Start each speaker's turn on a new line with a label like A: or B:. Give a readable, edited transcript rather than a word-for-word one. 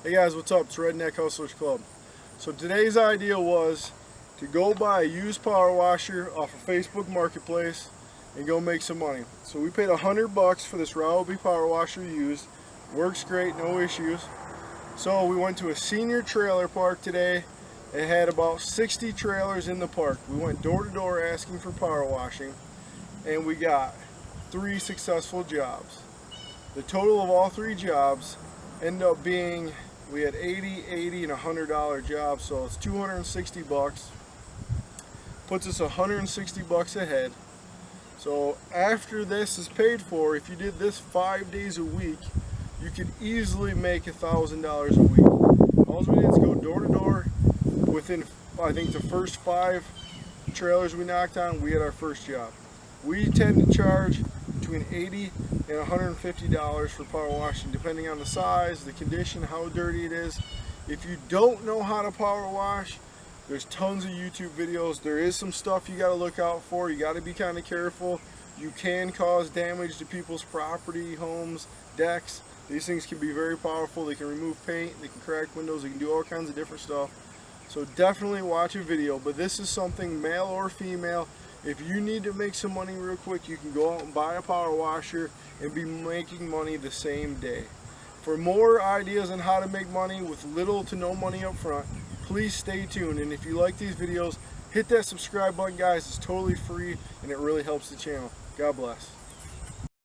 A: Hey guys, what's up? It's Redneck Hustlers Club. So today's idea was to go buy a used power washer off of Facebook Marketplace and go make some money. So we paid $100 for this Ryobi power washer used. Works great, no issues. So we went to a senior trailer park today. It had about 60 trailers in the park. We went door to door asking for power washing, and we got 3 successful jobs. The total of all 3 jobs ended up being, we had 80, 80, and $100 jobs, so it's 260 bucks. Puts us 160 bucks ahead. So after this is paid for, if you did this 5 days a week, you could easily make $1,000 a week. All we did is go door to door. Within, I think, the first 5 trailers we knocked on, we had our first job. We tend to charge between $80 and $150 for power washing, depending on the size, the condition, how dirty it is. If you don't know how to power wash, there's tons of YouTube videos. There is some stuff you got to look out for. You got to be kind of careful. You can cause damage to people's property, homes, decks. These things can be very powerful. They can remove paint, they can crack windows, they can do all kinds of different stuff. So definitely watch a video, but this is something, male or female. If you need to make some money real quick, you can go out and buy a power washer and be making money the same day. For more ideas on how to make money with little to no money up front, please stay tuned. And if you like these videos, hit that subscribe button, guys. It's totally free and it really helps the channel. God bless.